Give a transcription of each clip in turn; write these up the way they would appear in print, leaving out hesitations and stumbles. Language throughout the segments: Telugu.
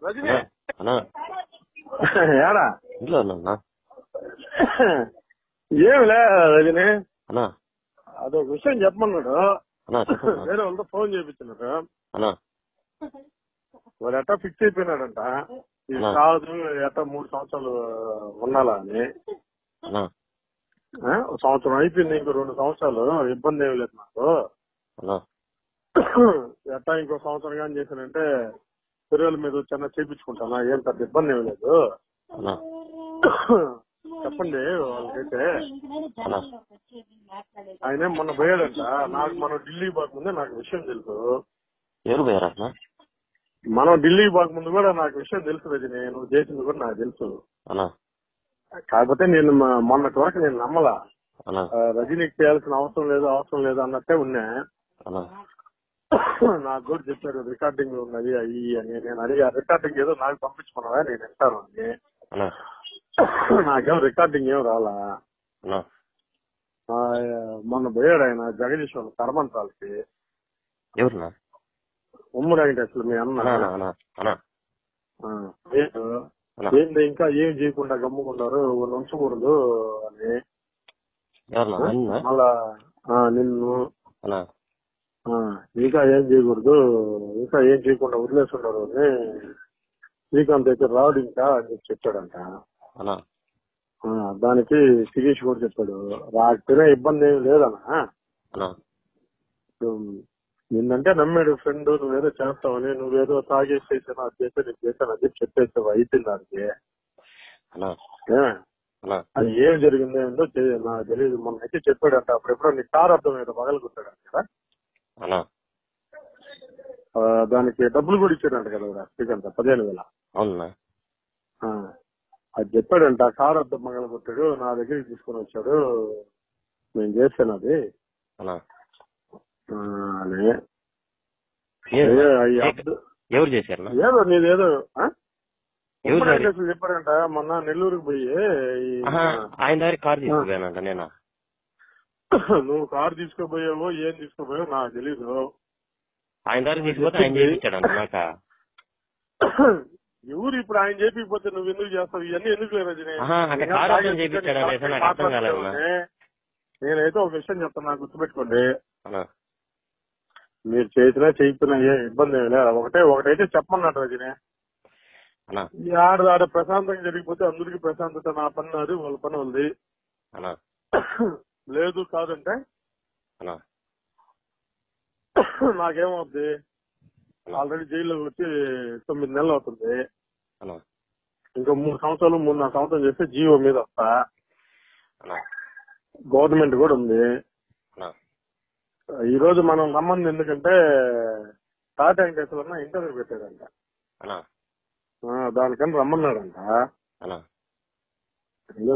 రజనీ ఏడా ఇంట్లో ఉన్నా ఏమిలే రజనీ అన్నా. అదొక విషయం చెప్పమన్నాడు. చెప్పండి వేరే వాళ్ళతో ఫోన్ చేయించినాడు. అన్నా. వాడు ఎట్టా ఫిక్స్ అయిపోయినాడంట. ఇది కాదు ఎట్టా 3 సంవత్సరాలు ఉండాలా అని. సంవత్సరం అయిపోయింది, ఇంకో 2 సంవత్సరాలు ఇబ్బంది ఏమి లేదు నాకు. ఎట్టా ఇంకో సంవత్సరం కానీ చేశానంటే పిల్లల మీద వచ్చి చేయించుకుంటానా, ఏం పెద్ద ఇబ్బంది ఏమి లేదు. చెప్పండి వాళ్ళకైతే. ఆయన మొన్న పోయాడంట. నాకు మనం ఢిల్లీ పోకముందే నాకు విషయం తెలుసు. ఎవరు పోయారా? మనం ఢిల్లీ పోకముందు కూడా నాకు విషయం తెలుసు రజనీ, నువ్వు చేసింది కూడా నాకు తెలుసు. కాకపోతే నేను మొన్నటి వరకు నేను నమ్మలా. రజనీకి చేయాల్సిన అవసరం లేదు అన్నట్టే ఉన్నా. నాకు కూడా చెప్పారు రికార్డింగ్ ఉన్నది అయ్యి అని. నేను అడిగా రికార్డింగ్ ఏదో నాకు పంపించుకున్నావా, నేను ఇస్తాను అని. నాకేం రికార్డింగ్ ఏం రాలా. మొన్న పోయాడు ఆయన జగదీష్ వాళ్ళ కర్మంతాలకి. ఉమ్మడి వెంకటేశ్వర మీ అన్న. ఏంది ఇంకా ఏం చేయకుండా గమ్ముకున్నారు, ఉంచకూడదు అని. మళ్ళా నిన్ను ఇంకా ఏం చేయకూడదు, ఇంకా ఏం చేయకుండా వదిలేస్తున్నారు అని శ్రీకాంత్ దగ్గర రాడు ఇంకా అని చెప్పాడంట. దానికి శిరీష్ కూడా చెప్పాడు రాకపోయినా ఇబ్బంది ఏమి లేదన్నా. నిన్నంటే నమ్మాడు ఫ్రెండ్, నువ్వేదో చేస్తావని. నువ్వేదో తాగేసి చేసాను అది చేస్తే నీకు చేశాను అది చెప్పేసావు, అయిపోయింది దానికి. అది ఏం జరిగిందో ఏందో నాకు తెలియదు. మొన్నైతే చెప్పాడంట అప్పుడెప్పుడో నీ కారు అర్థం ఏదో పగలగొట్టాడంట కదా, దానికి డబ్బులు కూడా ఇచ్చాడంట కదా శ్రీకాంత్ 15,000. అది చెప్పాడంట. కారు అద్దం పగలగొట్టాడు, నా దగ్గరికి తీసుకుని వచ్చాడు, నేను చేశాను అది అని. ఎవరు చేశారు? ఏదో నీదేదో చెప్పారంట మొన్న నెల్లూరుకి పోయి. ఆయన దగ్గర కారు తీసుకుపోయానంట నేను. నువ్వు కారు తీసుకుపోయావో ఏం తీసుకుపోయావో నాకు తెలీదు. ఆయన దగ్గర తీసుకుపోతే ఆయన చేయించాడంట నాక. ఎవరు ఇప్పుడు ఆయన చేపిపోతే నువ్వు ఎందుకు చేస్తావు ఇవన్నీ? ఎందుకు లేదు రజనీ, నేనైతే ఒక విషయం చెప్తాను, నాకు గుర్తుపెట్టుకోండి. మీరు చేసినా చేయకపోయినా ఏ ఇబ్బంది ఏమి లేదు. ఒకటైతే చెప్పమన్నాడు రజనీ, ఆడ ప్రశాంతంగా జరిగిపోతే అందరికి ప్రశాంతత. నా పని నాది, వాళ్ళ పని ఉంది. లేదు కాదంటే నాకేమవుద్ది? ఆల్రెడీ జైల్లో వచ్చి 9 నెలలు అవుతుంది. ఇంకో 3 సంవత్సరాలు 3.5 సంవత్సరం చేస్తే జీవో మీద వస్తా. గవర్నమెంట్ కూడా ఉంది. ఈ రోజు మనం రమ్మంది ఎందుకంటే టాటా వెంకటేశ్వర ఇంటర్వ్యూ పెట్టాడంట, దానికని రమ్మన్నాడంట.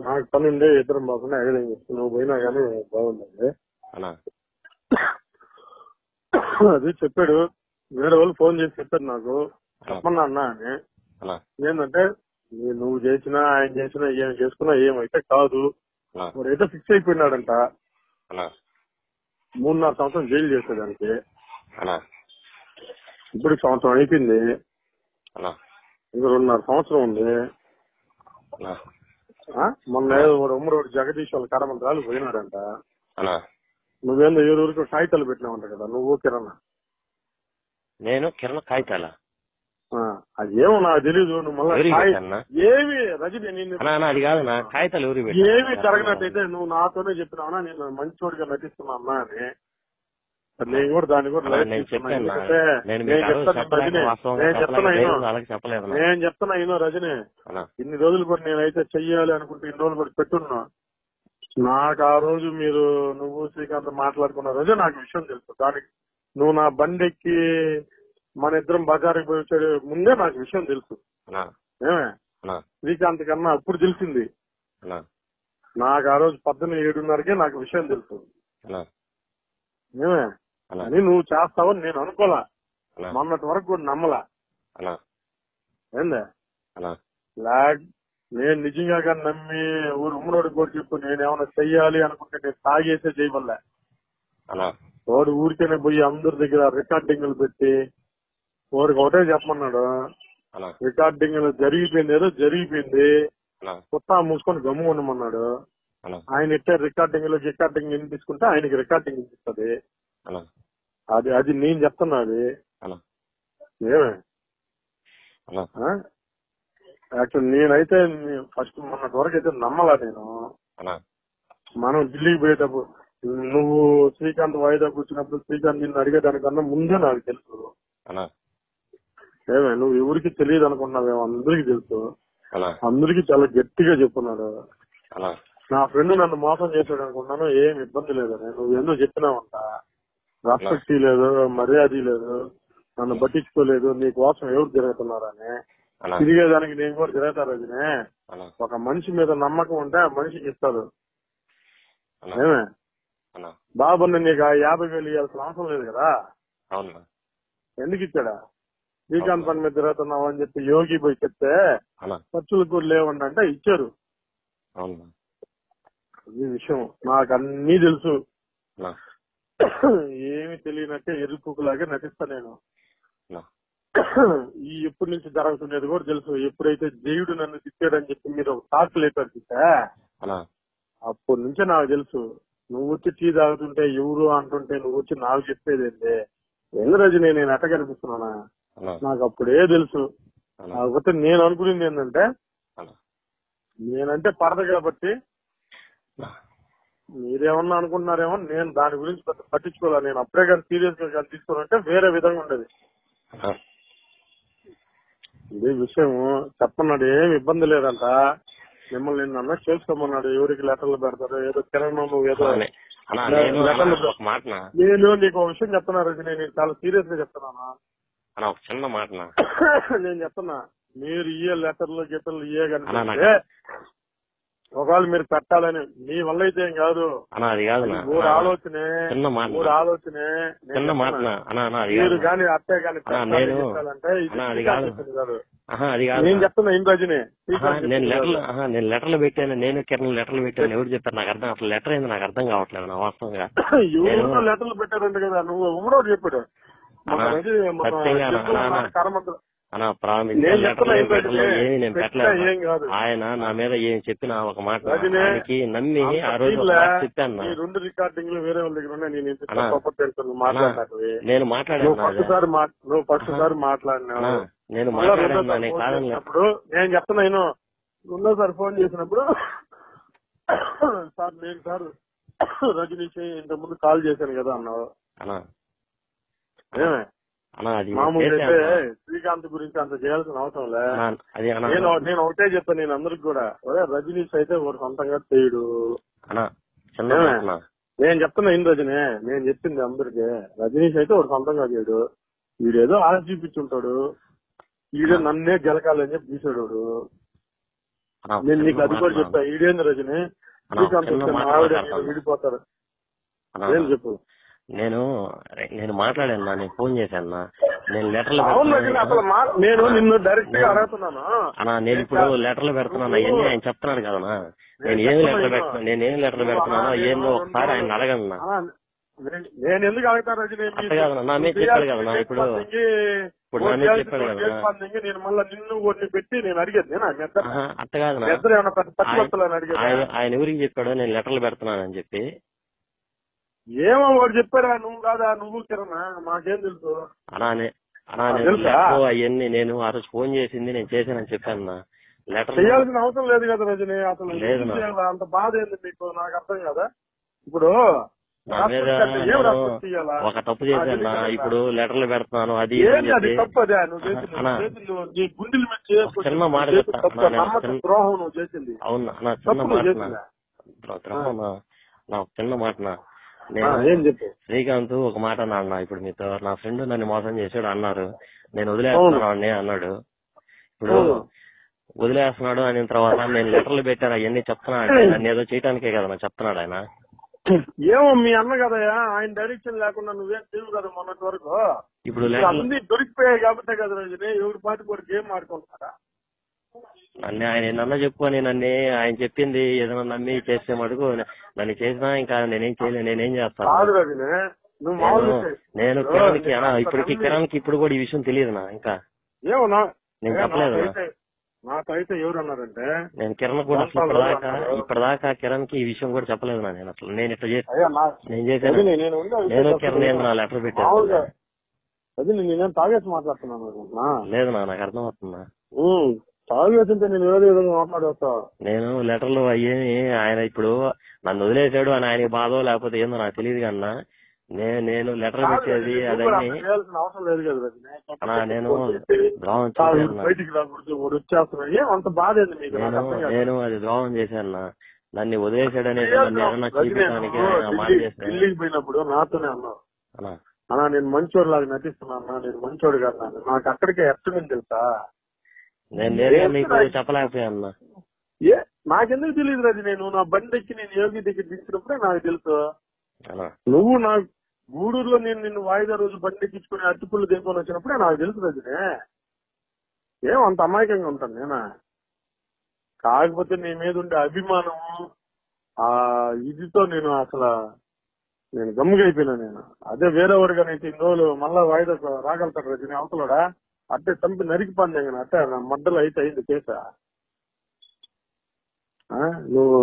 నాకు పని ఉండే ఇద్దరం బాగుండే ఐదు నువ్వు పోయినా కానీ బాగుండదు అది చెప్పాడు. వేరే వాళ్ళు ఫోన్ చేసి చెప్పారు నాకు, చెప్పమన్నా అన్నా అని. ఏంటంటే నువ్వు చేసినా ఆయన చేసినా ఏం చేసుకున్నా ఏమైతే కాదు, వాడైతే ఫిక్స్ అయిపోయినాడంట. 3.5 సంవత్సరం జైలు చేసేదానికి. ఇప్పుడు సంవత్సరం అయిపోయింది, ఇంకా 2.5 సంవత్సరం ఉంది. మొన్న ఉమ్మరోడు జగదీష్ వాళ్ళ కరమంత్రాలు పోయినాడంట. నువ్వేందో ఎవరికి కాగితాలు పెట్టినావంట కదా నువ్వు కిరణ్? నేను కిరణ్ కాగితాల అది ఏమో నాకు తెలీదు. నువ్వు మళ్ళీ ఏమి రజనీ అది కాదు నా కాగితాలు ఏమి జరగనట్టయితే నువ్వు నాతోనే చెప్పినావునా నేను మంచోడిగా నటిస్తున్నా అన్నా అని. నేను కూడా దాన్ని కూడా నేను చెప్తున్నా ఈనో రజనీ, ఇన్ని రోజులు కూడా నేనైతే చెయ్యాలి అనుకుంటే ఇన్ని రోజులు కూడా పెట్టున్నా. నాకు ఆ రోజు నువ్వు శ్రీకాంత్ మాట్లాడుకున్న రోజే నాకు విషయం తెలుసు. దానికి నువ్వు నా బండెక్కి మన ఇద్దరం బజార్కి పోయి వచ్చే ముందే నాకు విషయం తెలుసు. ఏమే శ్రీకాంత్ కన్నా అప్పుడు తెలిసింది నాకు. ఆ రోజు 7:30కే నాకు విషయం తెలుసు. ఏమే అని నువ్వు చేస్తావని నేను అనుకోలా, మొన్నటి వరకు కూడా నమ్మలా. ఏందా నేను నిజంగా కానీ నమ్మి ఉమ్మరోడు కూడా చెప్పు నేనేమన్నా చెయ్యాలి అనుకుంటే నేను తాగేసే చేయవల్ల. వాడు ఊరికేనే పోయి అందరి దగ్గర రికార్డింగ్లు పెట్టి వాడికి ఒకటే చెప్పమన్నాడు, అన్నా రికార్డింగ్ జరిగిపోయింది, ఏదో జరిగిపోయింది, అన్నా కొత్త మూసుకొని గమ్ము ఉండమన్నాడు. అన్నా ఆయన ఇట్టే రికార్డింగ్ వినిపించుకుంటే ఆయనకి రికార్డింగ్ వినిపిస్తుంది. అన్నా అది నేను చెప్తున్నా. అది అన్నా ఏమే అన్నా యాక్చువల్ నేనైతే ఫస్ట్ మొన్నటి వరకు అయితే నమ్మలా నేను. అన్నా మనం ఢిల్లీకి పోయేటప్పుడు నువ్వు శ్రీకాంత్ వాయిదా కూర్చున్నప్పుడు శ్రీకాంత్ నిన్ను అడిగేదానికన్నా ముందే నాకు తెలుసు. అన్నా ఏమే నువ్వు ఎవరికి తెలియదు అనుకున్నావేమో, అందరికి తెలుసు. అన్నా అందరికి చాలా గట్టిగా చెప్పున్నాడు. అన్నా నా ఫ్రెండ్ నన్ను మోసం చేశాడు అనుకున్నాను, ఏం ఇబ్బంది లేదని. నువ్వు ఎందుకు చెప్పినావంట, రెస్పెక్ట్ లేదు, మర్యాద లేదు, నన్ను పట్టించుకోలేదు, నీ కోసం ఎవరు తిరుగుతున్నారని. తిరిగేదానికి నేను కూడా తిరుగుతారు. అదినే ఒక మనిషి మీద నమ్మకం ఉంటే ఆ మనిషికి ఇస్తారు. ఏమే బాబుని నీకు 50,000 ఇవ్వాల్సిన అవసరం లేదు కదా, ఎందుకు ఇచ్చాడా? శ్రీకాంత్ పని మీద తిరుగుతున్నావు అని చెప్పి యోగి పోయి చెప్తే ఖర్చులు కూడా లేవండి అంటే ఇచ్చారు. ఈ విషయం నాకు అన్నీ తెలుసు. ఏమి తెలియనట్టే ఎరుపులాగే నటిస్తా నేను. ఈ ఎప్పటి నుంచి జరుగుతున్నది కూడా తెలుసు. ఎప్పుడైతే దేవుడు నన్ను తిట్టాడని చెప్పి మీరు ఒక టాక్ లేపారు తిట్టా, అప్పటి నుంచే నాకు తెలుసు. నువ్వు వచ్చి టీ తాగుతుంటే ఎవరు అంటుంటే నువ్వు వచ్చి నాకు చెప్పేది ఏంటి, రజనీ నేను ఎట్ట కనిపిస్తున్నానా? నాకు అప్పుడే తెలుసు. కాకపోతే నేను అనుకునేది ఏంటంటే, నేనంటే పడదు కాబట్టి మీరేమన్నా అనుకుంటున్నారేమో, నేను దాని గురించి పట్టించుకోవాలి. నేను అప్పుడే కానీ సీరియస్ గా తీసుకోవాలంటే వేరే విధంగా ఉండదు. ఇదే విషయం చెప్పన్నాడు, ఏమి ఇబ్బంది లేదంట. మిమ్మల్ని నేను అన్న చేసుకోమన్నాడు. ఎవరికి లెటర్లు పెడతారు, ఏదో కిరణ్ నువ్వు ఏదో నేను నీకు ఒక విషయం చెప్తున్నా రజనీ, నేను చాలా సీరియస్ గా చెప్తున్నాను. చిన్న మాట నేను చెప్తున్నా, మీరు ఇయ్యే లెటర్లు గిట్టర్లు ఇయ్యే కనిపిస్తే ఒకవేళ మీరు పెట్టాలని మీ వల్ల అయితే ఏం కాదు. ఆలోచనే మీరు కానీ అట్టే కానీ పెట్టాలంటే నేను చెప్తున్నా ఏం రజనీ, నేను లెటర్లు పెట్టాను, నేను కిరణ్ లెటర్లు పెట్టాను. ఎవరు చెప్పారు నాకు అర్థం, అసలు లెటర్ ఏంది నాకు అర్థం కావట్లేదు నా వాస్తవంగా. ఎవరు లెటర్లు పెట్టారంట కదా, నువ్వు ఎవడో చెప్పాడు. నేను పెట్టలేదు. ఆయన నా మీద ఏం చెప్పిన ఒక మాట నమ్మి ఆ రోజు చెప్పాను. 2 రికార్డింగ్లు వేరే వాళ్ళ దగ్గర ఉన్నాయి. నేను మాట్లాడాను, నువ్వు ఫస్ట్ సారి మాట్లాడినా, నేను మాట్లాడాను. అప్పుడు నేను చెప్తున్నా, నేను రెండోసారి ఫోన్ చేసినప్పుడు సార్ నేను సార్ రజనీష్ ఇంత ముందు కాల్ చేశాను కదా అన్నావు. ఏమే మామూలుగా శ్రీకాంత్ గురించి అంత చేయాల్సిన అవసరం లేదు. నేను ఒకటే చెప్పాను, నేను అందరికి కూడా, రజనీష్ అయితే వాడు సొంతంగా చేయడు. నేను చెప్తున్నా ఏం రజనీ, నేను చెప్పింది అందరికి, రజనీష్ అయితే వాడు సొంతంగా చేయడు. వీడేదో ఆశ చూపించుంటాడు, ఈడే నన్నే గెలకాలని చెప్పి తీసాడు. నేను నీకు అది కూడా చెప్తా, ఈడేంది రజనీ శ్రీకాంత్ ఆవిడ విడిపోతారు. ఏం చెప్పు. నేను మాట్లాడాను, నేను ఫోన్ చేశాను, నేను లెటర్లు నేను నిన్ను డైరెక్ట్ గా అడుగుతున్నాను. నేను ఇప్పుడు లెటర్లు పెడుతున్నాను అవన్నీ ఆయన చెప్తున్నాడు కదనా. నేనేమి లెటర్లు పెడుతున్నానో ఏందో ఒకసారి ఆయన అడగను. నేను ఎందుకు అడుగుతాను కదనా, నా మీద చెప్పాడు కదనా. ఇప్పుడు నా మీద చెప్పాడు కదా, నేను మళ్ళీ నిన్ను కొన్ని పెట్టి నేను అడిగేది అట్ట కాదనా. ఆయన ఎవరికి చెప్పాడు నేను లెటర్లు పెడుతున్నాను అని చెప్పి? ఏమో వాడు చెప్పారా, నువ్వు కాదా, నువ్వు కిరణా, మాకేం తెలుసు. అవన్నీ నేను ఆ రోజు ఫోన్ చేసింది నేను చేశానని చెప్పాను. లెటర్ చేయాల్సిన అవసరం లేదు కదా రజనీ, అసలు లేదు. అంత బాధ ఏంది మీకు, నాకు అర్థం కదా. ఇప్పుడు నా మీద ఒక తప్పు చేశాను, ఇప్పుడు లెటర్లు పెడుతున్నాను అది తప్పదే. చిన్న మాట ద్రోహం నువ్వు చేసింది. అవునా, నా చిన్న మాట, నా చిన్న మాట. శ్రీకాంత్ ఒక మాట అన్నా, ఇప్పుడు మీతో నా ఫ్రెండ్ నన్ను మోసం చేశాడు అన్నారు, నేను వదిలేస్తున్నాను అన్నాడు. ఇప్పుడు వదిలేస్తున్నాడు అనిన తర్వాత నేను లెటర్లు పెట్టాను అవన్నీ చెప్తున్నాడు, నన్ను ఏదో చేయడానికే కదా చెప్తున్నాడు ఆయన. ఏమో మీ అన్న కదయా, ఆయన డైరెక్షన్ లేకుండా నువ్వేం తెలియదు కదా మొన్నటి వరకు. ఇప్పుడు అన్ని దొరికిపోయాయి కాబట్టి కదా రోజునే ఎవరి పాటి కూడా గేమ్ ఆడుకుంటారా. ఆయన నన్న చెప్పుకొని నన్ను ఆయన చెప్పింది ఏదైనా నమ్మి చేస్తే మటుకు నన్ను చేసినా ఇంకా నేనేం చేయలేదు, నేనేం చేస్తాను. కాదు రజనే, నేను కిరణ్కి ఇప్పటికి కిరణ్కి ఇప్పుడు కూడా ఈ విషయం తెలియదునా ఇంకా ఏమన్నా నేను చెప్పలేదు. నాకైతే ఎవరు అన్నారంటే నేను కిరణ్ కూడా అసలు ఇప్పటిదాకా కిరణ్ కి ఈ విషయం కూడా చెప్పలేదు నా. నేను అసలు నేను ఇట్లా నేను చేశాను. నేను కిరణ్ నా లెటర్ పెట్టాను. అది నేనేం తాగేసి మాట్లాడుతున్నాను లేదు నా, నాకు అర్థమవుతుందా. తాగేసింటే నేను ఏదో విధంగా మాట్లాడేస్తా. నేను లెటర్లు అయ్యేమి ఆయన ఇప్పుడు నన్ను వదిలేసాడు అని ఆయనకి బాధో లేకపోతే ఏందో నాకు తెలియదు కన్నా నేను లెటర్ పెట్టేది అదన్నీ అవసరం లేదు కదా. నేను బయటికి వచ్చేస్తున్నా అంత బాధ నేను అది ద్రోహం చేశాను. నన్ను వదిలేసాడని చూపించడానికి ఢిల్లీకి పోయినప్పుడు నాతోనే అన్నావు అన్నా నేను మంచోడు లాగా నటిస్తున్నా, నేను మంచోడు కదా. నాకు అక్కడికే ఎత్తమని తెలుసా, నేను మీకు చెప్పలేకపోయాను. నాకెందుకు తెలియదు అది. నేను నా బండి ఎక్కి నేను యోగి దగ్గర దించినప్పుడే నాకు తెలుసు. నువ్వు నా గూడూరులో నేను నిన్ను వాయిదా రోజు బండి ఎక్కించుకుని అరటిపుల్లు దింపుకొని వచ్చినప్పుడే నాకు తెలుసు రజనే. ఏమంత అమాయకంగా ఉంటాను నేనా? కాకపోతే నీ మీద ఉండే అభిమానము ఇదితో నేను అసలు నేను గమ్ముగైపోయినా. నేను అదే వేరేవాడిగానైతే ఇన్ని రోజులు మళ్ళా వాయిదా రాగలుగుతాడు రజని అవతలడా అట్టే చంపి నరికిపోంది అట్టే నా మడ్డలు అయితే అయింది కేసా. నువ్వు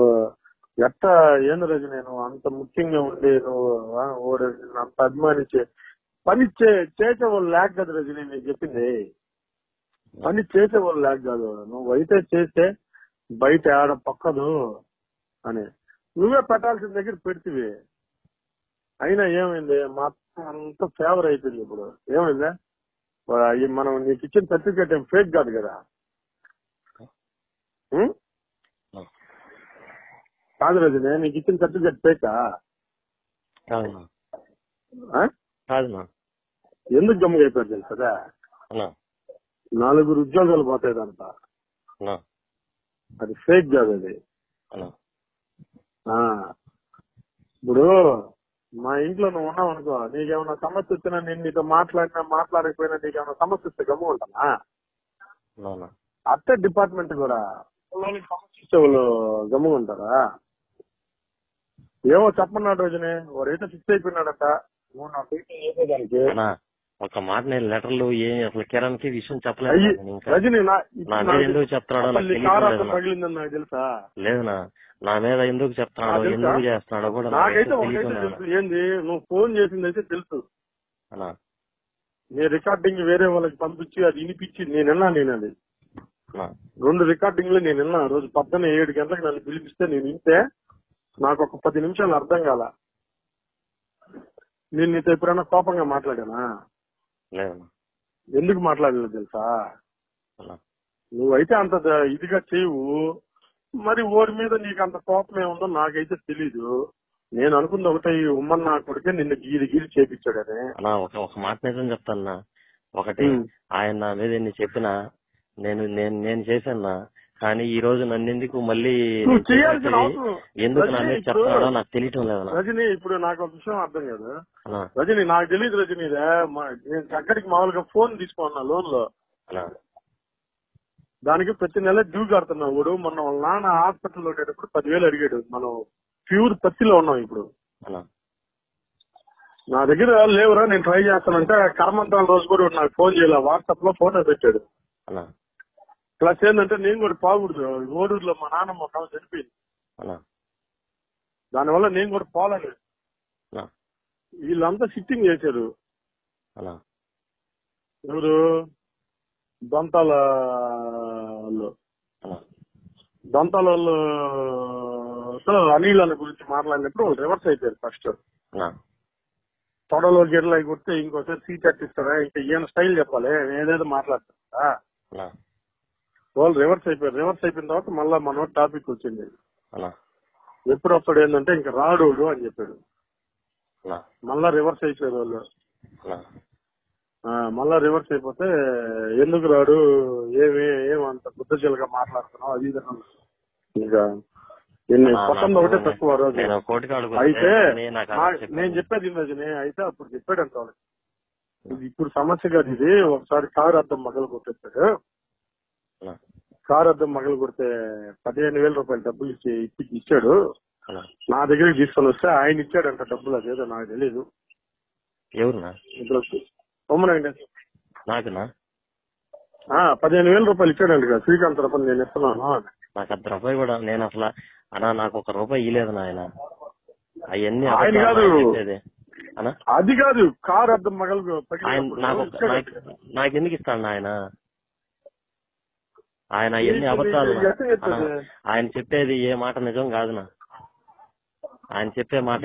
ఎట్ట ఏంది రజని, నేను అంత ముఖ్యంగా ఉండి నువ్వు అంత అభిమానించే పని చేసేవాళ్ళు లేక కదా రజని నేను చెప్పింది. పని చేసేవాళ్ళు లేక కాదు, నువ్వు అయితే చేస్తే బయట ఆడ పక్కదు అని నువ్వే పెట్టాల్సిన దగ్గర పెడితివి. అయినా ఏమైంది, మా అంత ఫేవర్ అయిపోయింది. ఇప్పుడు ఏమైందా, మనం నీకు ఇచ్చిన సర్టిఫికేట్ ఏం ఫేక్ కాదు కదా. కాదు రజని, నీకు ఇచ్చిన సర్టిఫికేట్ ఫేకా? ఎందుకు గమ్ముగా అయిపోయారు తెలుసా? 4 ఉద్యోగాలు పోతాయిదంట. అది ఫేక్ కాదు అది. ఇప్పుడు మా ఇంట్లో నువ్వు ఉన్నావు అనుకో, నీకేమన్నా సమస్య వచ్చినా నేను నీతో మాట్లాడకపోయినా నీకేమన్నా సమస్య వస్తే గమ్ము ఉంటానా? అట్టే డిపార్ట్మెంట్ కూడా సమస్య ఇచ్చే వాళ్ళు గమ్ముగా ఉంటారా? ఏమో చెప్పన్నాడు రోజునే వాడైతే ఫిక్స్ అయిపోయినాడట. నువ్వు నా ఫీటింగ్ చేసేదానికి ఒక మాట నేను లెటర్లు అసలు కిరణ్ కి విషయం చెప్పలేదు. రజని ఎందుకు చెప్తున్నాడో పగిలిందని నాకు తెలుసా? లేదునా, నా మీద ఎందుకు చెప్తున్నాడో ఎందుకు చేస్తున్నాడో కూడా నాకైతే ఒకటైతే తెలుసు. ఏంది నువ్వు ఫోన్ చేసింది అయితే తెలుసు. నీ రికార్డింగ్ వేరే వాళ్ళకి పంపించి అది వినిపించి నేను అది 2 రికార్డింగ్లు నేను విన్నా. రోజు పొద్దున్న 7 గంటలకు నన్ను పిలిపిస్తే నేను వింటే నాకు ఒక 10 నిమిషాలు అర్థం కాల. నేను నీతో ఎప్పుడైనా కోపంగా మాట్లాడానా? ఎందుకు మాట్లాడలేదు తెలుసా? నువ్వైతే అంత ఇదిగా చేయవు. మరి ఓడి మీద నీకు అంత కోపం ఏముందో నాకైతే తెలీదు. నేను అనుకుంది ఒకటే, ఈ ఉమ్మన్ నా కొడుకే నిన్ను గీరి చేపించాడని. ఒక మాట నిజం చెప్తాన్నా. ఒకటి, ఆయన నా మీద ఎన్ని చెప్పినా నేను చేశానా, కానీ ఈ రోజు నన్ను ఎందుకు మళ్ళీ ఎందుకు నా మీద చెప్తున్నాడో నాకు తెలియటం లేదు రజని. ఇప్పుడు నాకు ఒక విషయం అర్థం కాదు రజని, నాకు తెలియదు రజని. నేను అక్కడికి మామూలుగా ఫోన్ తీసుకున్నా లోన్ లో, దానికి ప్రతి నెల డ్యూ కడుతున్నా. వాడు మొన్న వాళ్ళ నాన్న హాస్పిటల్లో ఉండేటప్పుడు 10,000 అడిగాడు. మనం ప్యూర్ పత్తిలో ఉన్నాం ఇప్పుడు. నా దగ్గర లేవురా, నేను ట్రై చేస్తానంటే కర్మంతాల రోజు కూడా నాకు ఫోన్ చేయాల, వాట్సాప్ లో ఫోటో పెట్టాడు. ప్లస్ ఏంటంటే నేను కూడా పోకూడదు. ఓడూరులో మా నాన్నమ్మ ఒక చనిపోయింది, దానివల్ల నేను కూడా పోలేదు. వీళ్ళంతా సిట్టింగ్ చేశారు. ఎవరు? దొంతాల అనిల్ అన్న గురించి మాట్లాడినప్పుడు వాళ్ళు రివర్స్ అయిపోయారు. ఫస్ట్ తొడలో గిర్ల కొడితే ఇంకోసారి సీట్ అట్టిస్తారా, ఇంకా ఈయన స్టైల్ చెప్పాలి, ఏదేదో మాట్లాడతారా. వాళ్ళు రివర్స్ అయిపోయారు. రివర్స్ అయిపోయిన తర్వాత మళ్ళా మన టాపిక్ వచ్చింది. ఎప్పుడు వస్తాడు ఏంటంటే ఇంకా రాడు అని చెప్పాడు. మళ్ళా రివర్స్ అయిపోయారు వాళ్ళు. మళ్ళా రివర్స్ అయిపోతే ఎందుకు రాడు, ఏమంత బుద్ధజలుగా మాట్లాడుతున్నావు అది ఇంకా పసంద ఒకటే తక్కువ రోజు. అయితే నేను చెప్పేది రజని, అయితే అప్పుడు చెప్పాడంట వాళ్ళకి, ఇప్పుడు సమస్య కాదు ఇది. ఒకసారి కారు అద్దం మగలు కొట్టేస్తాడు. కారు అద్దం మగలు కొడితే 15,000 రూపాయలు డబ్బులు ఇచ్చాడు. నా దగ్గరికి తీసుకొని వస్తే ఆయన ఇచ్చాడంట డబ్బులు. అదేదో నాకు తెలీదు. ఎవరునా? బొమ్మ వెంకటేశ్వర నాకునా? 15,000 రూపాయలు ఇచ్చాడండి కదా శ్రీకాంత్ రూపాయలు నేను ఇస్తున్నాను. నాకు ₹1 కూడా నేను అసలు అన్నా నాకు ₹1 ఇయ్యలేదు నాయన. అవన్నీ ఆయన కాదు అన్నా, అది కాదు కారు అద్దం మగలు నాకు ఎందుకు ఇస్తాను ఆయన? ఆయన ఎన్ని అబద్ధాలు. ఆయన చెప్పేది ఏ మాట నిజం కాదునా. ఆయన చెప్పే మాట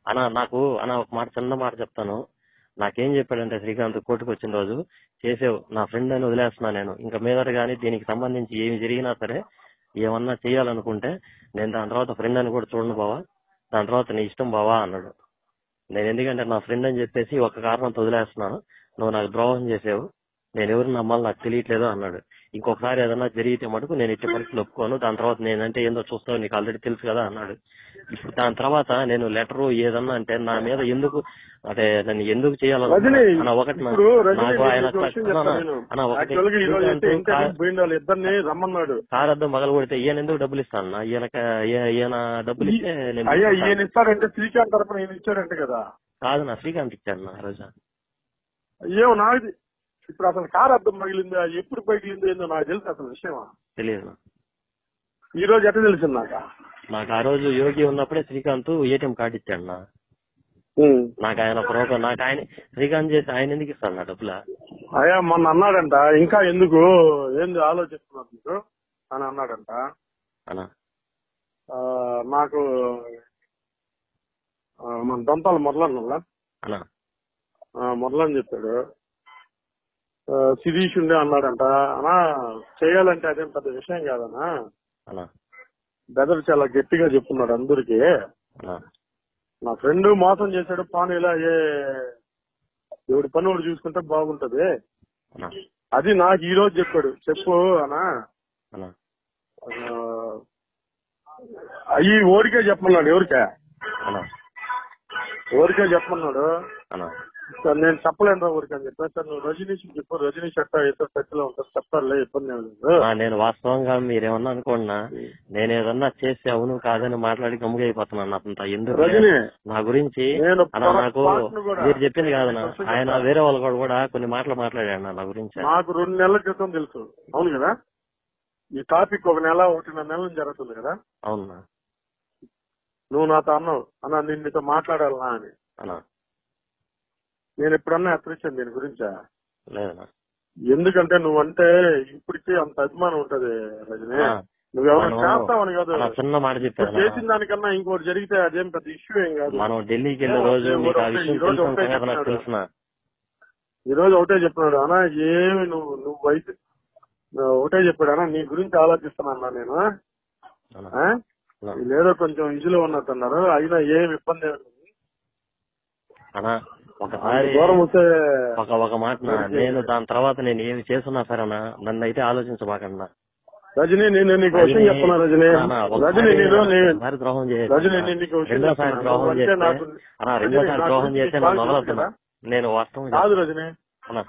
అన్నా నాకు ఒక మాట చిన్న మాట చెప్తాను. నాకేం చెప్పాడంటే శ్రీకాంత్ కోర్టుకు వచ్చిన రోజు, చేసేవు నా ఫ్రెండ్ అని వదిలేస్తున్నా నేను, ఇంకా మీదట కానీ దీనికి సంబంధించి ఏమి జరిగినా సరే ఏమన్నా చేయాలనుకుంటే నేను దాని తర్వాత ఫ్రెండ్ అని కూడా చూడండి బావా, దాని తర్వాత నీ ఇష్టం బావా అన్నాడు. నేను ఎందుకంటే నా ఫ్రెండ్ అని చెప్పేసి ఒక కారణంతో వదిలేస్తున్నాను, నువ్వు నాకు ద్రోహం చేసావు, నేను ఎవరిని నమ్మాలి నాకు తెలియట్లేదు అన్నాడు. ఇంకొకసారి ఏదన్నా జరిగితే మటుకు నేను ఇచ్చే పరిస్థితులు ఒప్పుకోను, దాని తర్వాత నేనంటే ఏందో చూస్తావు, నీకు ఆల్రెడీ తెలుసు కదా అన్నాడు. ఇప్పుడు దాని తర్వాత నేను లెటరు ఏదన్నా అంటే నా మీద ఎందుకు అంటే నన్ను ఎందుకు చేయాలన్నా ఒకటి నాకు ఆయన కార్ అద్దం మగలు కొడితే ఈయన ఎందుకు డబ్బులు ఇస్తాను? ఈయన డబ్బులు ఇస్తే శ్రీకాంత్ తరపున ఇచ్చాడంటే కదా. కాదు నా శ్రీకాంత్ ఇచ్చాడు నా రోజు. ఏమో నాకు ఇప్పుడు అసలు కారు అద్దం పగిలిందా ఎప్పుడు పగిలిందో ఏందో నాకు తెలుసు అసలు విషయమా తెలియదు. ఈ రోజు ఎట్లా తెలిసింది నాకు ఆ రోజు యోగి ఉన్నప్పుడే శ్రీకాంత్ ఏటీఎం కార్డు ఇచ్చాడు నాకు. ఆయన నాకు ఆయన శ్రీకాంత్ చేసి ఆయన ఎందుకు ఇస్తాడు నా డబ్బులా? అయ్యా మొన్న అన్నాడంట, ఇంకా ఎందుకు ఏంది ఆలోచిస్తున్నారు మీరు అని అన్నాడంట. నాకు మన దొంతాలు మొదలని చెప్పాడు. శిరీష్ ఉండే అన్నాడంట, అన్నా చేయాలంటే అదేం పెద్ద విషయం కాదన్నా, బెదర్ చాలా గట్టిగా చెప్తున్నాడు అందరికి. నా ఫ్రెండ్ మోసం చేశాడు, పాను ఇలా ఎవడి పని వాడు చూసుకుంటే బాగుంటది, అది నాకు ఈ రోజు చెప్పాడు. చెప్పు అన్నా అయ్యి ఓడికే చెప్పమన్నాడు. ఎవరికే చెప్పమన్నాడు. సార్ నేను చెప్పలేను ఊరికి అని చెప్పాను. సార్ నువ్వు రజనీష్ చెప్పు, రజనీష్ అట్టా ఇతర టచ్లో ఉంటారు, చెప్తారులే, ఇబ్బంది ఏమి లేదు. నేను వాస్తవంగా మీరేమన్నా అనుకోండి, నేను ఏదన్నా చేసి అవును కాదని మాట్లాడి గమ్ముగా అయిపోతున్నాను. అంత ఎందుకు నా గురించి నాకు మీరు చెప్పింది కాదన్నా, ఆయన వేరే వాళ్ళు కూడా కొన్ని మాటలు మాట్లాడాడు నా గురించి. నాకు 2 నెలల క్రితం తెలుసు. అవును కదా, ఈ టాపిక్ 1 నెల 1.5 నెలల నుంచి జరుగుతుంది కదా. అవునా, నువ్వు నాతో అన్నావు అన్నా నేను నీతో మాట్లాడాలనా అని. నేను ఎప్పుడన్నా హెచ్చరించాను దీని గురించా? ఎందుకంటే నువ్వంటే ఇప్పటికీ అంత అభిమానం ఉంటది రజనీ. నువ్వెవరు చేస్తావని కాదు, చిన్న మాట చెప్పాను, చేసిన దానికన్నా ఇంకోటి జరిగితే అదేం పెద్ద ఇష్యూ ఏం కాదు. మనం ఢిల్లీకి వెళ్ళే రోజు ఈ రోజు ఒకటే చెప్పినాడు అన్నా, ఏమి నువ్వు వయసు ఒకటే చెప్పాడు అన్నా, నీ గురించి ఆలోచిస్తున్నా నేను, లేదో కొంచెం ఇదిలో ఉన్నట్టున్నారు, అయినా ఏం ఇబ్బంది ఒకసారి ఒక మాట నేను దాని తర్వాత నేను ఏమి చేస్తున్నా సరేనా, నన్ను అయితే ఆలోచించబాకన్నా రజనీ. నేను నీకు విషయం చెప్తున్నా రజనీ, ద్రోహం రెండోసారి ద్రోహం చేస్తే నన్ను వదలవుతున్నా నేను. వాస్తవం కాదు రజనీ,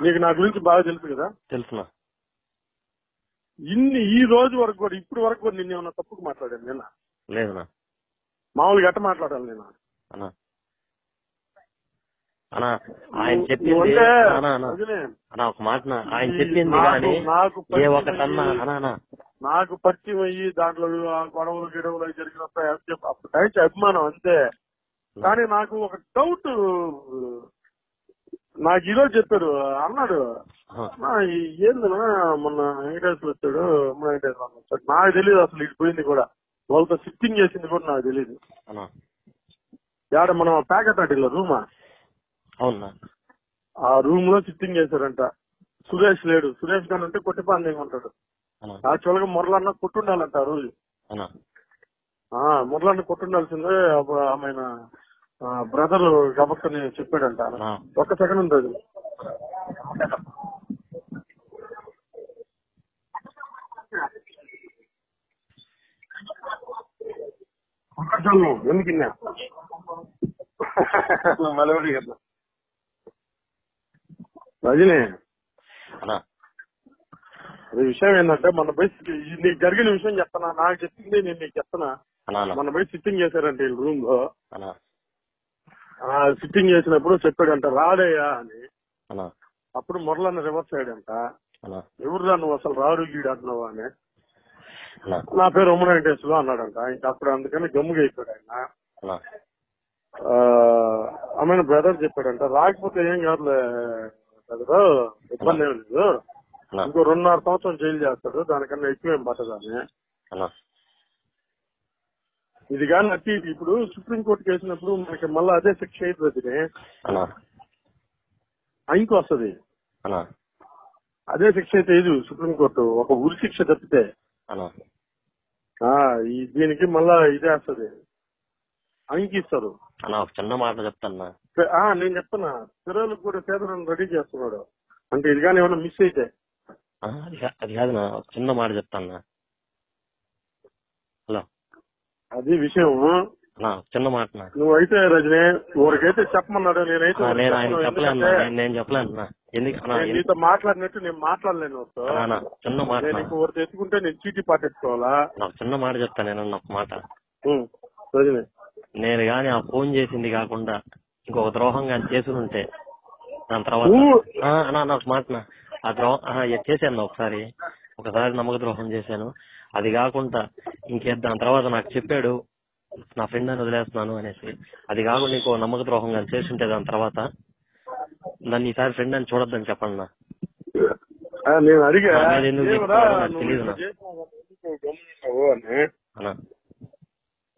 నీకు నా గురించి బాగా తెలుసు కదా. తెలుసునా? ఈ రోజు వరకు కూడా ఇప్పుడు వరకు కూడా నిన్న ఏమన్నా తప్పుకు మాట్లాడాను నిన్న? లేదునా, మామూలుగా ఎట్ట మాట్లాడాలి నేను అన్నా? ఆయన చెప్పింది ఒక మాట, ఆయన చెప్పింది కానీ ఏ ఒకటన్నా నాకు పరిచయం అయ్యి దాంట్లో గొడవలు గిడవలు జరిగినప్పుడు అప్పుడు అభిమానం అంతే. కానీ నాకు ఒక డౌట్, నాకు ఈరోజు చెప్పాడు అన్నాడు, ఏంది మొన్న వెంకటేశ్వర వచ్చాడు, వెంకటేశ్వర వచ్చాడు, నాకు తెలియదు అసలు ఇటు పోయింది కూడా, వాళ్ళతో సిట్టింగ్ చేసింది కూడా నాకు తెలియదు. యాడ మనం ప్యాకెట్ ఆటిల్లో రూమా, అవునా, ఆ రూమ్ లో సిట్టింగ్ చేశారంట. సురేష్ లేడు, సురేష్ గారు ఉంటే కొట్టిపాందేగా ఉంటాడు. యాక్చువల్ గా మురళన్న కొట్టుండాలంట ఆ రోజు, మురళన్న కొట్టుండాల్సిందే. ఆమె బ్రదర్ గబక్కని చెప్పాడంట. ఒక్క సెకండ్ ఉంటుంది, ఎందుకు రజనీ. అది విషయం ఏంటంటే మన పోయి నీకు జరిగిన విషయం చెప్తానా, నాకు చెప్పింది నేను నీకు చెప్తానా. మన పోయి సిట్టింగ్ చేశారంటే రూమ్ లో, సిట్టింగ్ చేసినప్పుడు చెప్పాడంట రాడయ్యా అని. అప్పుడు మురళన్న రివర్స్ అయ్యాడంట, ఎవరురా నువ్వు అసలు రాడు గీడు అంటున్నావు అని. నా పేరు ఉమ్మ వెంకటేశ్వరరావు అన్నాడంట. ఇంకా అప్పుడు అందుకని గమ్ముగా అయిపోయాడు ఆయన. ఆమె బ్రదర్ చెప్పాడంట, రాకపోతే ఏం కాదులే బ్రదరు, ఇబ్బంది ఏం లేదు, ఇంకో 2.5 సంవత్సరం జైలు చేస్తాడు, దానికన్నా ఎక్కువేం పట్టదని. ఇది కానీ అట్టి ఇప్పుడు సుప్రీంకోర్టుకి వేసినప్పుడు మనకి మళ్ళీ అదే శిక్ష అవుతుంది, ఆయనకు వస్తుంది. అదే శిక్ష అయితే ఇది సుప్రీంకోర్టు ఒక ఉరి శిక్ష తప్పితే దీనికి మళ్ళా ఇదే వస్తుంది, ఆయనకి ఇస్తారు. చిన్న మాట చెప్తాను, నేను చెప్తున్నా, పిల్లలకు కూడా సేదలను రెడీ చేస్తున్నాడు అంటే ఇది కానీ ఏమన్నా మిస్ అయితే. అది కాదు నా చిన్న మాట చెప్తాను. హలో, అది విషయం చిన్న మాట. నువ్వైతే రజనీ ఊరికైతే చెప్పమన్నాడు, నేనైతే నేను చెప్పలేను. నీతో మాట్లాడినట్టు నేను మాట్లాడలేను. చిన్న మాట, ఊరికి ఎత్తుకుంటే నేను చీటీ పాటేసుకోవాలా? నాకు చిన్న మాట చెప్తాను నేను ఒక మాట. రజనీ, నేను గాని ఆ ఫోన్ చేసింది కాకుండా ఇంకొక ద్రోహం కానీ చేసి ఉంటే దాని తర్వాత నాకు మాట ఆ ద్రోహం చేశాను ఒకసారి నమ్మక ద్రోహం చేశాను. అది కాకుండా దాని తర్వాత నాకు చెప్పాడు నా ఫ్రెండ్ అని వదిలేస్తున్నాను అనేసి. అది కాకుండా ఇంకో నమ్మక ద్రోహం కానీ చేసి ఉంటే దాని తర్వాత నన్ను ఈసారి ఫ్రెండ్ అని చూడొద్దని చెప్పండి నా. నేను అడిగా తెలియదు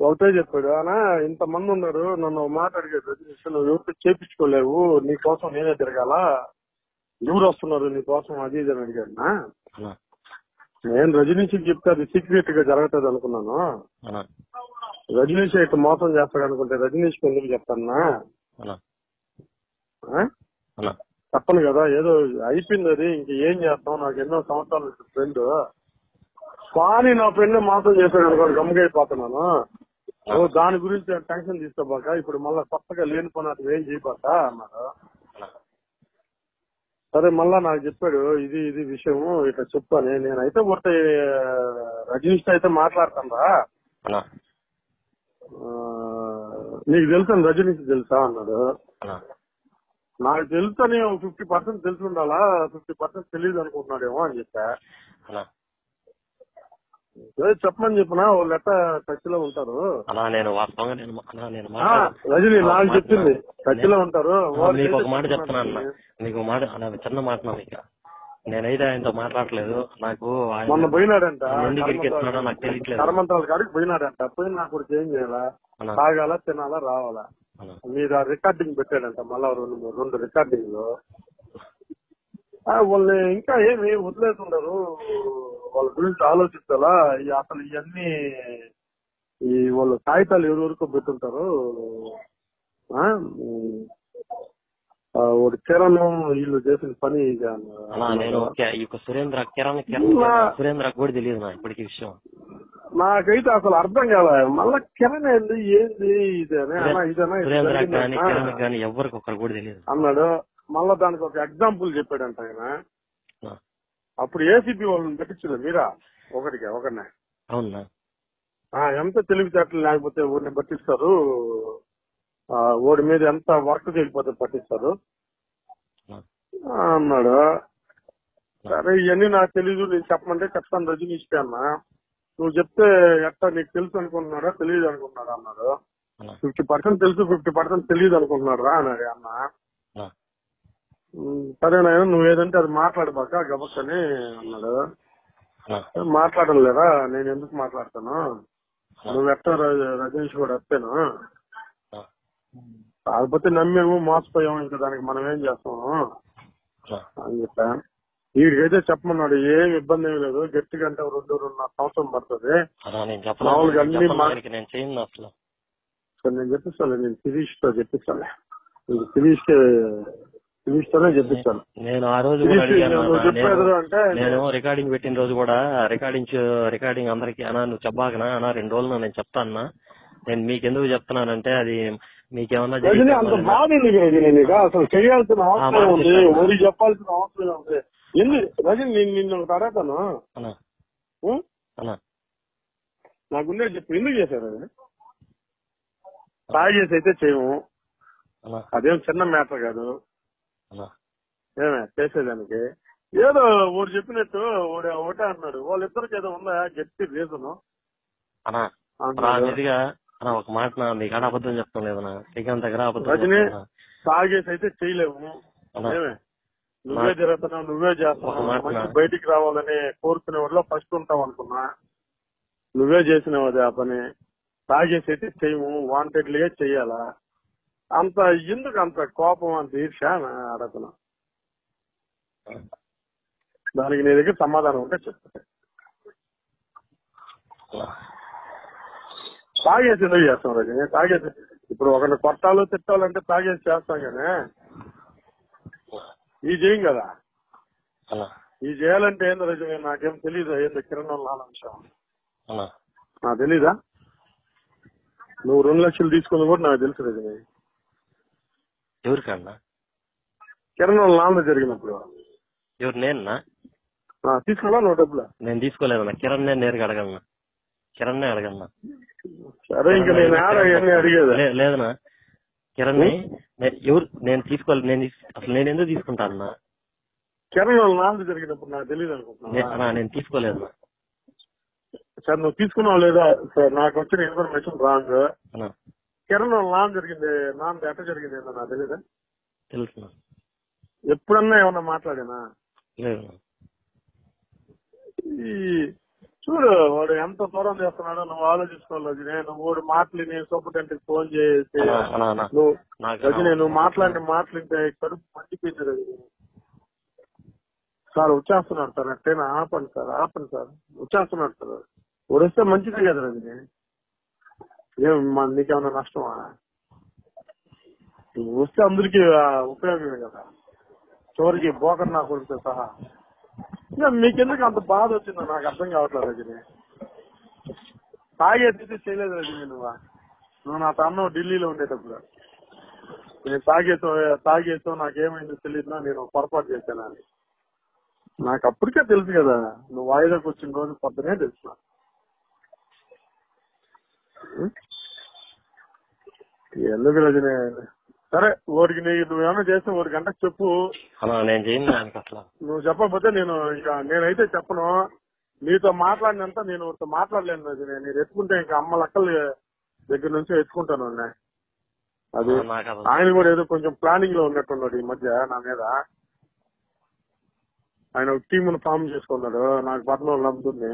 ఒకటే చెప్పాడు, అనా ఇంతమంది ఉన్నారు, నన్ను మాట అడిగాడు, నువ్వు ఎవరితో చేపించుకోలేవు, నీ కోసం నేనే తిరగాల, ఎవరు వస్తున్నారు నీ కోసం అది ఇది అని అడిగాడు. నేను రజనీష్కి చెప్తే అది సీక్రెట్ గా జరగలేదు అనుకున్నాను. రజనీష్ అయితే మోసం చేస్తాడు అనుకుంటే రజనీష్కి ఎందుకు చెప్తాన్నా? తప్పను కదా, ఏదో అయిపోయింది అది, ఇంక ఏం చేస్తాం, నాకు ఎన్నో సంవత్సరాలు ఫ్రెండ్, కానీ నా ఫ్రెండ్ మోసం చేశాడు అనుకోండి గమ్ముగైపోతున్నాను. దాని గురించి టెన్షన్ తీసుకోబాక, ఇప్పుడు మళ్ళా కొత్తగా లేని పని అది ఏం చేయబాక అన్నారు. సరే మళ్ళా నాకు చెప్పాడు, ఇది ఇది విషయం ఇట్లా చెప్పాను. నేనైతే ఒకటి రజనీష్ అయితే మాట్లాడతాను రా, నీకు తెలుసా రజనీష్ తెలుసా అన్నాడు. నాకు తెలుసని 50% తెలిసి ఉండాలా, 50% తెలియదు అనుకుంటున్నాడేమో అని చెప్పా. చెప్పమని చెప్పినా వాళ్ళు ఎట్లా టచ్ లో ఉంటారు. రజనీ నాకు చెప్పింది టచ్ లో ఉంటారు. మీకు ఒక మాట చెప్తున్నా, మీకు మాట చిన్న మాట. నేనైతే ఆయనతో మాట్లాడలేదు. నాకు మొన్న పోయినాడంట, ఎందుకు ఇరికిస్తున్నాడో నాకు తెలియట్లేదు. కర్మంతాల కాడికి పోయినాడంట. పోయి నాకు ఏం చేయాలా, తాగాలా తినాలా రావాలా, మీరు రికార్డింగ్ పెట్టాడంట. మళ్ళా 2 రికార్డింగ్లు. వాళ్ళని ఇంకా ఏమి వదిలేస్తుండరు, వాళ్ళ గురించి ఆలోచించాలా. అసలు ఇవన్నీ వాళ్ళు కాగితాలు ఎవరెవరికో పెట్టుంటారు. వాడు కిరణ్ వీళ్ళు చేసిన పని. నేను సురేంద్ర కూడా తెలియదు ఇప్పటికీ విషయం. నాకైతే అసలు అర్థం కాలే. మళ్ళా కిరణ్ ఏంది ఇదేనా ఎవరికి ఒకరు కూడా తెలియదు అన్నాడు. మళ్ళా దానికి ఒక ఎగ్జాంపుల్ చెప్పాడంట ఆయన. అప్పుడు ఏసీపీ వాళ్ళని పెట్టించలేదు మీరా ఒకరినే. అవునా? ఎంత తెలివితేటలు లేకపోతే ఊరిని పట్టిస్తారు, ఓడి మీద ఎంత వర్క్ చేయకపోతే పట్టిస్తారు అన్నాడు. సరే ఇవన్నీ నాకు తెలీదు, నేను చెప్పమంటే చెప్తాను రజనీష్కి అన్నా. నువ్వు చెప్తే ఎట్టా నీకు తెలుసు అనుకుంటున్నారా తెలియదు అనుకుంటున్నారా అన్నాడు. 50% తెలుసు 50% తెలియదు అనుకుంటున్నాడు రా అన్నాడు అన్న. సరేనాయన నువ్వు ఏదంటే అది మాట్లాడబాక గబక్కని అన్నాడు. మాట్లాడలేరా, నేను ఎందుకు మాట్లాడతాను, నువ్వు ఎట్టా రజనీష్ కూడా వస్తేను, కాకపోతే నమ్మేము మోసపోయాము, ఇంకా దానికి మనం ఏం చేస్తాము అని చెప్పా. వీడికైతే చెప్పమన్నాడు, ఏం ఇబ్బంది ఏమి లేదు, గట్టిగా అంటే 2-2.5 సంవత్సరం పడుతుంది. మామూలుగా అన్ని నేను చెప్పిస్తాను, నేను శిరీష్ తో చెప్పిస్తాను, శిరీష్తోనే చెప్పిస్తాను. నేను ఆ రోజు నేను రికార్డింగ్ పెట్టిన రోజు కూడా రికార్డింగ్ అందరికి అన్నా నువ్వు చెప్పాకనా అన్నా 2 రోజులు నేను చెప్తాన్నా, నేను మీకెందుకు చెప్తున్నానంటే అది మీకేమన్నా అంత బాధ అసలు చేయాల్సిన అవసరం ఉంది, ఊరికి చెప్పాల్సిన అవసరం ఉంది. రజని నిన్ను ఒకటి అడగతాను, నాకుండే చెప్పు ఎందుకు చేశారు అది? తాగేసి అయితే చేయము, అదేం చిన్న మ్యాటర్ కాదు ఏమే చేసేదానికి. ఏదో ఓడి చెప్పినట్టు ఒకటే అంటున్నాడు. వాళ్ళిద్దరికి ఏదో ఉందా గట్టి రీజన్ ఒక మాట నీకు అబద్ధం చెప్తాం లేదన్నా. శ్రీకాంత్ దగ్గర రజనీ తాగేసి అయితే చేయలేము. ఏమే నువ్వే జరుగుతున్నావు, నువ్వే చేస్తున్నావు, బయటికి రావాలని కోరుకునే వాళ్ళలో ఫస్ట్ ఉంటావు అనుకున్నా. నువ్వే చేసినావు అదే ఆ పని. తాగేసి అయితే చేయము, వాంటెడ్లీగా చెయ్యాలా? అంత ఎందుకు అంత కోపం, అంత ఈర్ష్య అడుగుతున్నా. దానికి నీ దగ్గర సమాధానం ఉంటే చెప్తా. తాగేసి ఎందుకు చేస్తాం రజనీ? తాగేసి ఇప్పుడు ఒకరిని కొట్టాలు తిట్టాలంటే తాగేసి చేస్తాం కానీ ఈ చేయం కదా. ఈ చేయాలంటే ఏందో రజనీ నాకేం తెలీదు. ఏందో కిరణం నాన్న విషయం నాకు తెలీదా? నువ్వు 2 లక్షలు తీసుకుంది కూడా నాకు తెలుసు రజనీ. ఎవరికన్నా? కిరణం నాన్న జరిగినప్పుడు. ఎవరు? నేనా తీసుకున్నా నువ్వు డబ్బులు? నేను తీసుకోలేదన్నా. కిరణ్ నేరుగా అడగలన్నా. కిరణ్ అడగన్నా. సరే ఇంకా నేను అడిగేది లేదన్నా. కిరణ్ ఎవరు? నేను తీసుకోలేదు. అసలు నేను ఎందుకు తీసుకుంటా అన్నా? కిరణ్ నాన్న జరిగినప్పుడు నాకు తెలియదు అనుకుంటున్నా. నేను తీసుకోలేదు. సార్ నువ్వు తీసుకున్నావు లేదా? సార్ నాకు వచ్చిన ఇన్ఫర్మేషన్ రాంగ్. కిరణ్ నాన్న జరిగింది, నాన్న ఎట్ట జరిగింది ఏందో నాకు తెలీదా? తెలుసు. ఎప్పుడన్నా ఏమన్నా మాట్లాడానా? లేదు. ఈ చూడు వాడు ఎంత దూరం చేస్తున్నాడో నువ్వు ఆలోచించుకోవాలి. నువ్వు వాడు మాటలు సూపరింటెండెంట్ ఫోన్ చేసి నువ్వు మాట్లాడిన మాటలుంటే కడుపు మండిపోయింది రజనీ. సార్ వచ్చేస్తున్నాడు సార్, అట్టేనా ఆపండి సార్ వచ్చేస్తున్నాడు సార్. వాడు వస్తే మంచిదే కదా రజనీ. నీకేమన్నా నష్టమా? నువ్వు వస్తే అందరికీ ఉపయోగమే కదా. చివరికి బోకర్ నా కొడుకుతో సహా. మీకెందుకు అంత బాధ వచ్చిందో నాకు అర్థం కావట్లేదు రజనీ. తాగేసి చేయలేదు రజనీ. నువ్వు నా తమ్ముడు ఢిల్లీలో ఉండేటప్పుడు నేను తాగేతో నాకేమైందో తెలియదునా, నేను పొరపాటు చేశానని నాకు అప్పటికే తెలుసు కదా. నువ్వు వాయిదాకి వచ్చిన రోజు పొద్దునే తెలుసు. ఎందుకు రజనీ? సరే ఓడికి నువ్వేమన్నా చేస్తే 1 గంటకు చెప్పు. నువ్వు చెప్పకపోతే నేనైతే చెప్పను. నీతో మాట్లాడినంత నేను వాడితో మాట్లాడలేను రజనీ. నేను ఎత్తుకుంటే ఇంకా అమ్మ లక్కల దగ్గర నుంచి ఎత్తుకుంటాను. అది ఆయన కూడా ఏదో కొంచెం ప్లానింగ్ లో ఉన్నట్టున్నాడు ఈ మధ్య నా మీద. ఆయన ఒక టీమును ఫామ్ చేసుకున్నాడు. నాకు పట్టణంలో నమ్ముతుంది.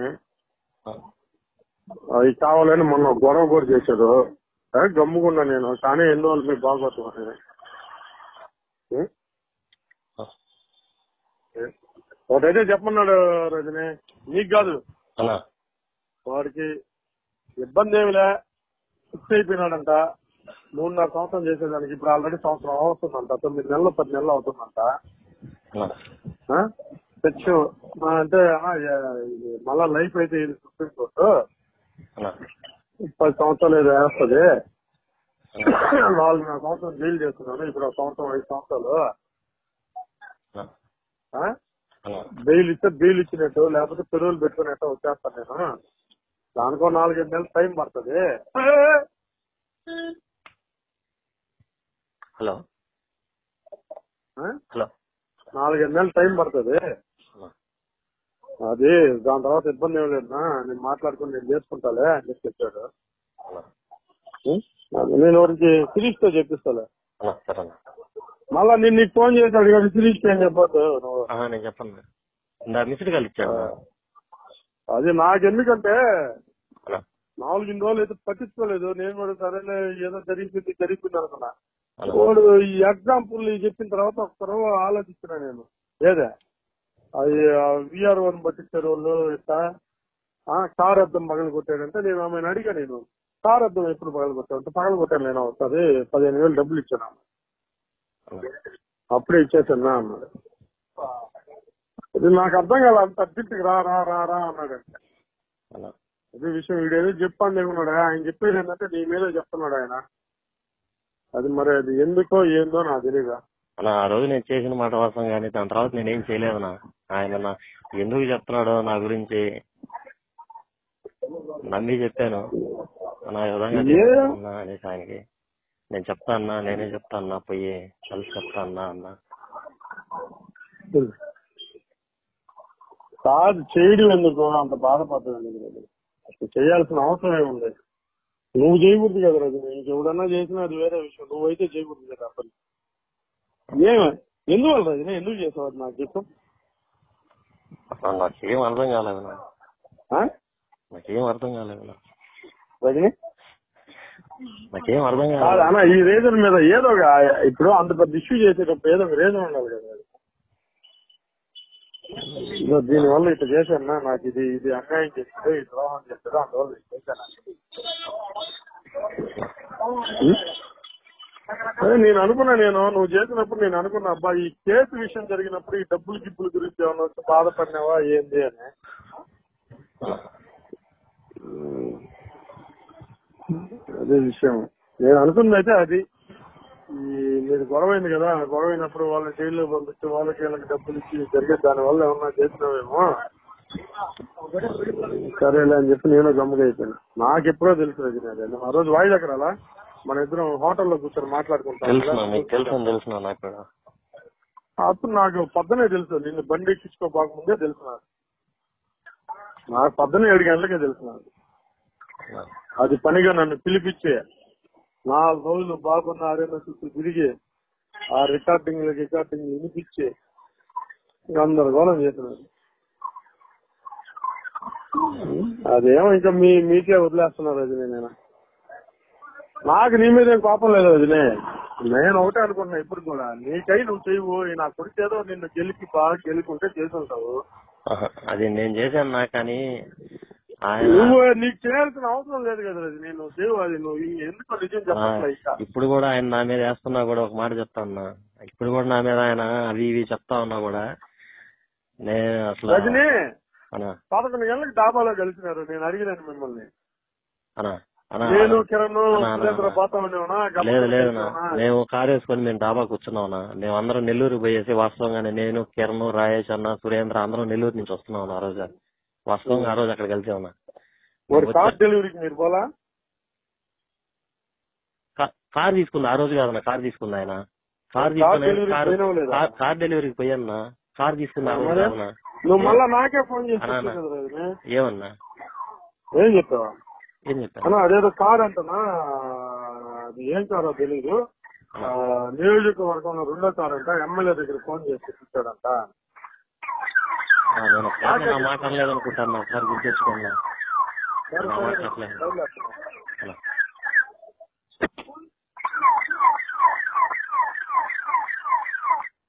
అది కావాలని మొన్న గొడవ కూడా చేశాడు. గమ్ముకున్నా నేను. కానీ ఎన్నో వాళ్ళు మీకు బాగోతుంది. ఒకటైతే చెప్పన్నాడు రజనీ, నీకు కాదు వాడికి ఇబ్బంది ఏమిలే. ఫిక్స్ అయిపోయినాడంట. 3.5 సంవత్సరం చేసేదానికి ఇప్పుడు ఆల్రెడీ సంవత్సరం అవుతుందంట. 9 నెలలు 10 నెలలు అవుతుందంట. తెచ్చు అంటే మళ్ళా లైఫ్ అయితే ఇది సుప్రీంకోర్టు 10 సంవత్సరాలు ఏదో వేస్తుంది. 4.5 సంవత్సరం జైలు చేస్తున్నాను. ఇప్పుడు 1 సంవత్సరం 5 సంవత్సరాలు బెయిల్ ఇస్తే బెయిల్ ఇచ్చినట్టు, లేకపోతే పెరువులు పెట్టుకున్నట్టు వచ్చేస్తాను నేను. దానికో 4-5 నెలలు టైం పడుతుంది. హలో 4-5 నెలలు టైం పడుతుంది. అది దాని తర్వాత ఇబ్బంది ఏం లేదు. నేను మాట్లాడుకుని నేను చేసుకుంటాలే అని చెప్పాడు. నేను వారికి శిరీష్ తో చెప్పిస్తాలే. మళ్ళా నేను నీకు ఫోన్ చేశాడు కానీ శిరీష్ ఏం చెప్పొద్దు. నేను చెప్పను. మిస్డ్ కాల్ ఇచ్చాను. అది నాకెందుకంటే 4 రోజులు అయితే పట్టించుకోలేదు. నేను కూడా సరేలే ఏదో జరిగిపోయింది అనుకున్నా. వాడు ఈ ఎగ్జాంపుల్ చెప్పిన తర్వాత ఒక్కరో ఆలోచిస్తున్నా నేను. ఏదే అది విఆర్ఓ పట్టించారు వాళ్ళు. ఇట్లా కార్ అద్దం పగలు కొట్టాడంటే నేను ఆమెను అడిగా. నేను కార్ అద్దం ఎప్పుడు పగలు కొట్టాడంటే పగలు కొట్టాను నేను. వస్తుంది 15,000 డబ్బులు ఇచ్చాను. అప్పుడే ఇచ్చేసాను అన్నాడు. ఇది నాకు అర్థం కాదు. అంత అర్జెంట్కి రా రా రా రా అన్నాడంటే అదే విషయం. వీడేదో చెప్పాను అనుకున్నాడు. ఆయన చెప్పేది ఏంటంటే నీ మీద చెప్తున్నాడు ఆయన. అది మరి అది ఎందుకో ఏందో నాకు తెలియదా. ఆ రోజు నేను చేసిన మాట కోసం కానీ దాని తర్వాత నేనేం చేయలేదనా. ఆయన ఎందుకు చెప్తున్నాడో నా గురించి నమ్మి చెప్పాను. నా విధంగా అనేసి ఆయనకి నేను చెప్తా అన్నా, నేనే చెప్తా అన్నా, పోయి కలిసి చెప్తా అన్నా. కాదు చేయడం ఎందుకు అంత బాధపడతాను, అసలు చేయాల్సిన అవసరం ఏముంది? నువ్వు చేయకూడదు కదా రజని, ఇంకెవడన్నా చేసినా అది వేరే విషయం, నువ్వైతే చేయకూడదు కదా అసలు. ఎందువల్ల రజని ఎందుకు చేసావు నాకు చెప్పు? నాకేం అర్థం కాలేదు, నాకేం అర్థం కాలేదు రజని, నాకేం అర్థం కాదు అన్న. ఈ రీజన్ మీద ఏదో ఇప్పుడు అంత పెద్ద ఇష్యూ చేసేటప్పుడు ఏదో ఒక రీజన్ ఉండాలి కదా. దీని వల్ల ఇట్లా చేశాను, నాకు ఇది అన్యాయం చేస్తాడు, ఈ ద్రోహం చేస్తాడు, అందువల్ల చేశాను. అదే నేను అనుకున్నా, నువ్వు చేసినప్పుడు నేను అనుకున్నా, అబ్బా ఈ కేసు విషయం జరిగినప్పుడు ఈ డబ్బులు గిబ్బుల గురించి ఏమన్నా వచ్చి బాధపడినావా ఏంది అని. అదే విషయం నేను అనుకున్నది అయితే అది. మీరు గొడవైంది కదా, గొడవైనప్పుడు వాళ్ళని జైల్లో పంపిస్తే వాళ్ళకి వీళ్ళకి డబ్బులు ఇచ్చి జరిగే దాని వల్ల ఏమన్నా చేసినావేమో, సరేలే అని చెప్పి నేను గమ్ముగా అయిపోయాను. నాకు ఎప్పుడో తెలుసు రజనీ, ఆ రోజు వాయి దగ్గర అలా మన ఇద్దరం హోటల్లో కూర్చొని మాట్లాడుకుంటాం. అప్పుడు నాకు పొద్దునే తెలుసు, నిన్ను బండి ఎక్కించుకోపోకముందే తెలుసు నాకు పొద్దునే 7 గంటలకే తెలుసు. అది పనిగా నన్ను పిలిపించే 4 రోజులు బాగున్న ఆరేళ్ళ చుట్టూ తిరిగి ఆ రికార్డింగ్ వినిపించి గందరగోళం చేసినారు. అదేమో ఇంకా మీకే వదిలేస్తున్నారు రజనీ. నాకు నీ మీద ఏం కోపం లేదు రజనీ, నేను ఒకటే అనుకుంటున్నా ఇప్పుడు కూడా, నీకై నువ్వు చేయవు, నా కొడుకేదో నిన్ను గెలుకుంటే చేసి ఉంటావు. అది నేను చేశాను, కానీ నువ్వు నీకు చేయాల్సిన అవసరం లేదు కదా రజనీ, నువ్వు చేయవు. అది నువ్వు ఎందుకు నిజం చెప్పట్లే. ఇప్పుడు కూడా ఆయన నా మీద వేస్తున్నా కూడా ఒక మాట చెప్తా ఉన్నా, ఇప్పుడు కూడా నా మీద ఆయన అవి ఇవి చెప్తా ఉన్నా కూడా నేను అసలు. రజనీ 11 గంటలకు డాబాలో కలిసినారు, నేను అడిగినాను మిమ్మల్ని. నేను కిరణ్ పోతా ఉండేవనా? లేదు, మేము కారు వేసుకొని మేము డాబా కూర్చున్నావునా, మేము అందరం నెల్లూరు పోయేసి, వాస్తవంగానే నేను, కిరణ్, రాయేష్ అన్న, సురేంద్ర అందరం నెల్లూరు నుంచి వస్తున్నాం ఆ రోజు. వాస్తవంగా ఆ రోజు అక్కడ కలిసి ఉన్నా. కార్ డెలివరీకి మీరు పోలా? కార్ తీసుకుంది ఆ రోజు కాదన్నా, కార్ తీసుకుంది ఆయన. కార్ డెలివరీకి పోయాన్నా, కార్ తీసుకున్నా. నువ్వు మళ్ళా నాకే ఫోన్ చేస్తా ఏమన్నా? ఏం చెప్పావా? అదేదో కార్ అంటనా, అది ఏం కారో తెలీదు, నియోజకవర్గంలో 2వ కార్ అంట, ఎమ్మెల్యే దగ్గర ఫోన్ చేసి చూస్తాడంట. మాట్లాడలేదనుకుంటాను, ఒకసారి గుర్తు తెచ్చుకోండి.